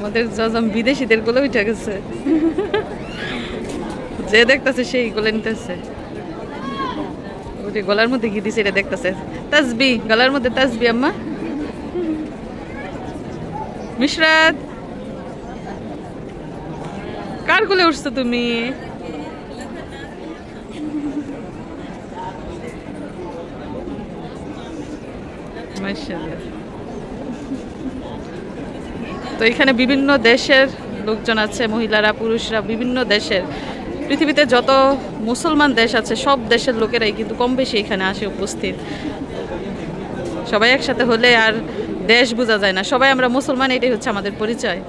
আমাদের জজম বিদেশিদের গুলো উঠে গেছে, যে দেখতেছে সেই গুলো নিতেছে। ওটা গলার মধ্যে কি দিছে এটা দেখতেছে, তাসবি গলার মধ্যে তাসবি। আম্মা মিশরাত কার কোলে উঠছো তুমি? মাশাআল্লাহ। তো এখানে বিভিন্ন দেশের লোকজন আছে, মহিলারা পুরুষরা, বিভিন্ন দেশের, পৃথিবীতে যত মুসলমান দেশ আছে সব দেশের লোকেরাই কিন্তু কম বেশি এখানে আসে উপস্থিত। সবাই একসাথে হলে আর দেশ বোঝা যায় না, সবাই আমরা মুসলমান, এটাই হচ্ছে আমাদের পরিচয়।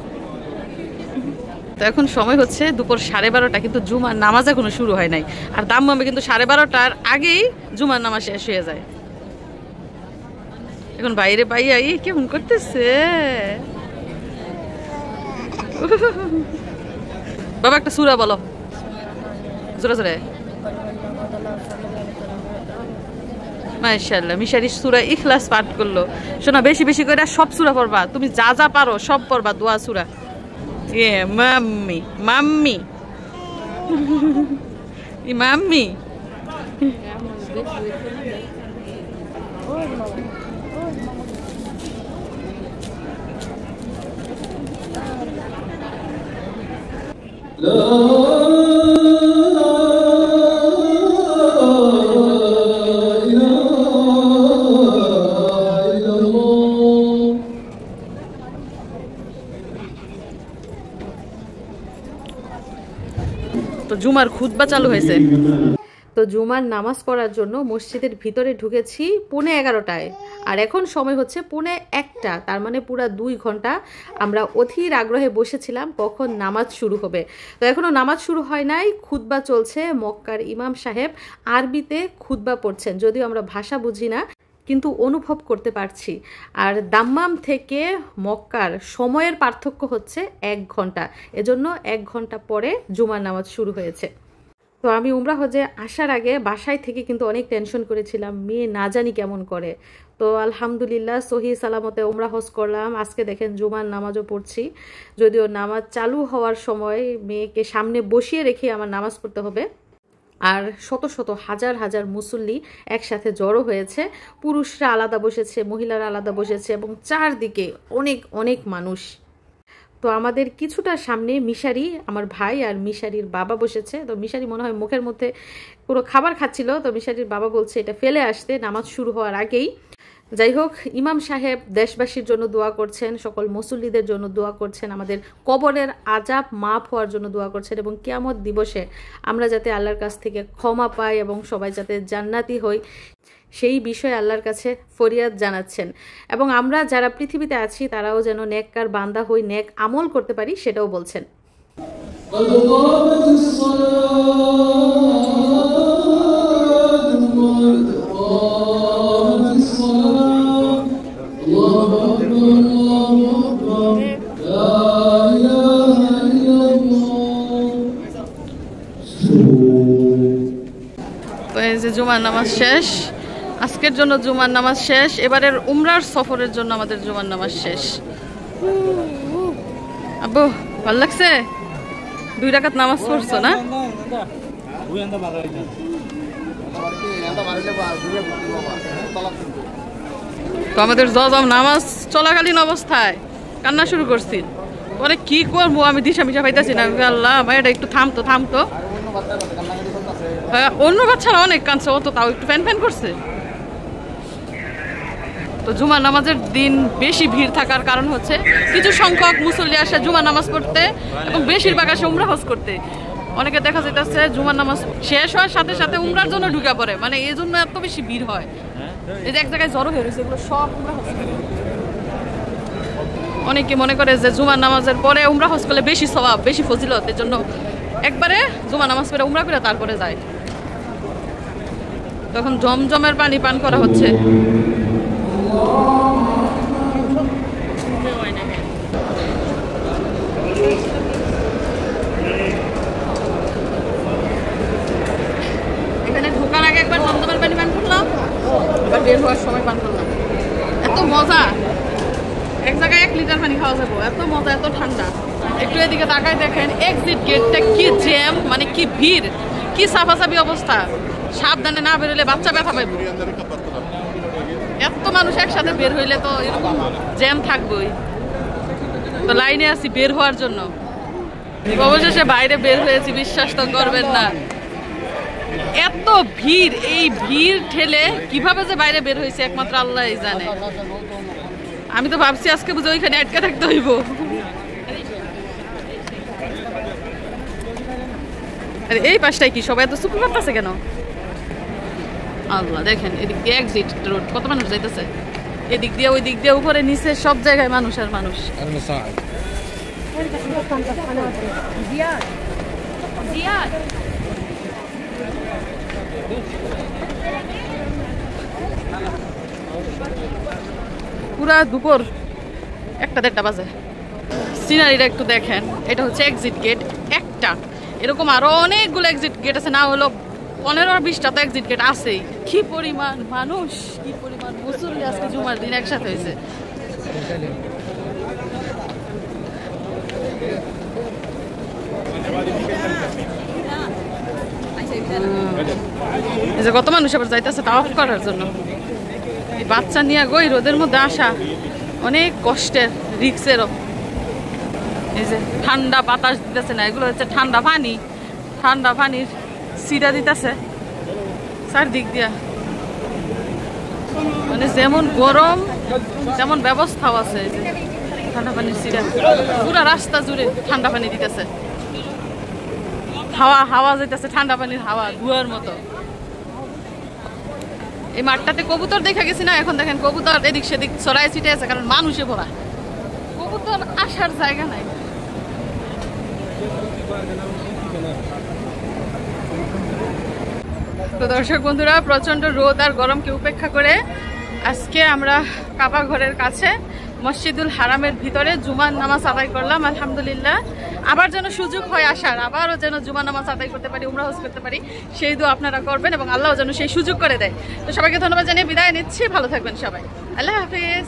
তো এখন সময় হচ্ছে দুপুর 12:30, কিন্তু জুমার নামাজ এখনো শুরু হয় নাই। আর দাম্মামে কিন্তু 12:30টার আগেই জুমার নামাজ শেষ হয়ে যায়। এখন বাইরে পাইয়া কেমন করতেছে বাবা, একটা সূরা বলো জোরে জোরে। মাশাআল্লাহ, মিশারি সূরা ইখলাস পাঠ করলো। শোনা, বেশি বেশি করে সব সূরা পড়বা, তুমি যা যা পারো সব পড়বা, দোয়া সূরা। Mummy mummy mummy. তো জুমার খুতবা চালু হয়েছে। তো জুমার নামাজ পড়ার জন্য মসজিদের ভিতরে ঢুকেছি 11:15টায়, আর এখন সময় হচ্ছে 1:45, তার মানে পুরা 2 ঘন্টা আমরা অধীর আগ্রহে বসেছিলাম কখন নামাজ শুরু হবে। তো এখনো নামাজ শুরু হয় নাই, খুতবা চলছে। মক্কার ইমাম সাহেব আরবিতে খুতবা পড়ছেন, যদিও আমরা ভাষা বুঝি না কিন্তু অনুভব করতে পারছি। আর দাম্মাম থেকে মক্কার সময়ের পার্থক্য হচ্ছে 1 ঘন্টা, এজন্য 1 ঘন্টা পরে জুমার নামাজ শুরু হয়েছে। তো আমি উমরা হজে আসার আগে বাসায় থেকে কিন্তু অনেক টেনশন করেছিলাম, মেয়ে না জানি কেমন করে। তো আলহামদুলিল্লাহ সহি সালামতে উমরা হজ করলাম। আজকে দেখেন জুমার নামাজও পড়ছি, যদিও নামাজ চালু হওয়ার সময় মেয়েকে সামনে বসিয়ে রেখে আমার নামাজ পড়তে হবে। আর শত শত হাজার হাজার মুসল্লি একসাথে জড়ো হয়েছে, পুরুষরা আলাদা বসেছে, মহিলারা আলাদা বসেছে, এবং চারদিকে অনেক অনেক মানুষ। তো আমাদের কিছুটা সামনে মিশারি, আমার ভাই আর মিশারির বাবা বসেছে। তো মিশারি মনে হয় মুখের মধ্যে পুরো খাবার খাচ্ছিল, তো মিশারির বাবা বলছে এটা ফেলে আসতে নামাজ শুরু হওয়ার আগেই। যাই হোক, ইমাম সাহেব দেশবাসীর জন্য দোয়া করছেন, সকল মুসল্লিদের জন্য দোয়া করছেন, আমাদের কবরের আযাব মাফ হওয়ার জন্য দোয়া করছেন, এবং কিয়ামত দিবসে আমরা যাতে আল্লাহর কাছ থেকে ক্ষমা পাই এবং সবাই যাতে জান্নাতি হই সেই বিষয়ে আল্লাহর কাছে ফরিয়াদ জানাচ্ছেন। এবং আমরা যারা পৃথিবীতে আছি তারাও যেন নেককার বান্দা হই, নেক আমল করতে পারি, সেটাও বলছেন। তো এই যে জুমার নামাজ শেষ, আজকের জন্য জুমার নামাজ শেষ। এবারের উমরার সফরের জন্য আমাদের জুমার নামাজ শেষ। আব্বু ভালো লাগছে? 2 রাকাত নামাজ পড়ছো না? তো আমাদের জজম নামাজ চলাকালীন অবস্থায় কান্না শুরু করছি। পরে কি করবো আমি দিশা মিশা পাইতেছি না। আল্লাহ ভাইটা একটু থামতো থামতো। হ্যাঁ, অন্য বাচ্চারা অনেক কাঁদছে, ও তো তাও একটু ফ্যান ফ্যান করছে। তো জুমার নামাজের দিন বেশি ভিড় থাকার কারণ হচ্ছে কিছু সংখ্যক মুসল্লি আসে জুমার নামাজ পড়তে, এবং বেশিরভাগ আসে উমরা হজ করতে। অনেকে দেখা যাইতেছে জুমার নামাজ শেষ হওয়ার সাথে সাথে উমরার জন্য ঢুকে পড়ে, মানে এই জন্য এত বেশি ভিড় হয়। এই যে এক জায়গায় জড়ো হয়ে রয়েছে, এগুলো সব উমরা হজ করে। অনেকে মনে করে যে জুমার নামাজের পরে উমরা হজ করলে বেশি সওয়াব, বেশি ফজিলত, এর জন্য একবারে জুমার নামাজ পড়ে উমরা করে তারপরে যায়। তখন জমজমের পানি পান করা হচ্ছে। এখানে ঢোকার আগে একবার জমজমের পানি পান করলাম, এবার বের হওয়ার সময় পান করলাম। এত মজা, এক জায়গায় 1 লিটার পানি খাওয়া যাবো, এত মজা, এত ঠান্ডা। একটু এদিকে তাকায় দেখেন, এক্সিট গেটটা কি জ্যাম, মানে কি ভিড়, কি সাফাসাফি অবস্থা। সাবধানে না বেরোলে বাচ্চা ব্যথা পাইব। এত মানুষ একসাথে বের হইলে তো এরকম জ্যাম থাকবেই। তো লাইনে আছি বের হওয়ার জন্য। অবশেষে বাইরে বের হয়েছি, বিশ্বাস তো করবেন না, এত ভিড়। এই ভিড় ঠেলে কিভাবে যে বাইরে বের হয়েছে একমাত্র আল্লাহই জানে। আমি তো ভাবছি আজকে বুঝে ওইখানে আটকে থাকতে হইব। আরে এই পাশটায় কি সবাই এত চুপ করতেছে কেন? আল্লাহ, দেখেন এদিক দিয়ে এক্সিট রোড, কত মানুষ যাইতেছে। এদিক দিয়ে ওই দিক দিয়ে উপরে নিচে সব জায়গায় মানুষ আর মানুষ। পুরা দুপুর 1-1:30 বাজে। সিনারিটা একটু দেখেন, এটা হচ্ছে এক্সিট গেট একটা। এরকম আরো অনেকগুলো এক্সিট গেট আছে, না হলো 15-20টা তো এক্সিট গেট আছেই। কি পরিমাণ মানুষ, কি পরিমাণ মুসল্লি আজকে জুমার দিন একসাথে হয়েছে। এই যে কত মানুষ আবার যাইতেছে তাওয়াফ করার জন্য। এই বাচ্চা নিয়ে গই রোদের মধ্যে আসা অনেক কষ্টের, রিক্সেরও। এই যে ঠান্ডা বাতাস দিতেছে না, এগুলো হচ্ছে ঠান্ডা পানি, ঠান্ডা পানির সিরা দিতেছে চারদিক দিয়া। মানে যেমন গরম তেমন ব্যবস্থাও আছে। এই যে ঠান্ডা পানির সিরা, পুরো রাস্তা জুড়ে ঠান্ডা পানি দিতেছে। হাওয়া হাওয়া যাইতেছে, ঠান্ডা পানির হাওয়া ধোঁয়ার মতো। এই মাঠটাতে কবুতর দেখা গেছি না, এখন দেখেন কবুতর এদিক সেদিক ছড়াই ছিটে আছে, কারণ মানুষে ভরা, কবুতর আসার জায়গা নাই। তো দর্শক বন্ধুরা, প্রচন্ড রোদ আর গরমকে উপেক্ষা করে আজকে আমরা কাবা ঘরের কাছে মসজিদুল হারামের ভিতরে জুমার নামাজ আদায় করলাম। আলহামদুলিল্লাহ, আবার যেন সুযোগ হয় আসার, আবারও যেন জুমার নামাজ আদায় করতে পারি, উমরা হজ করতে পারি, সেই দোয়া আপনারা করবেন এবং আল্লাহ যেন সেই সুযোগ করে দেয়। তো সবাইকে ধন্যবাদ জানিয়ে বিদায় নিচ্ছি। ভালো থাকবেন সবাই, আল্লাহ হাফিজ।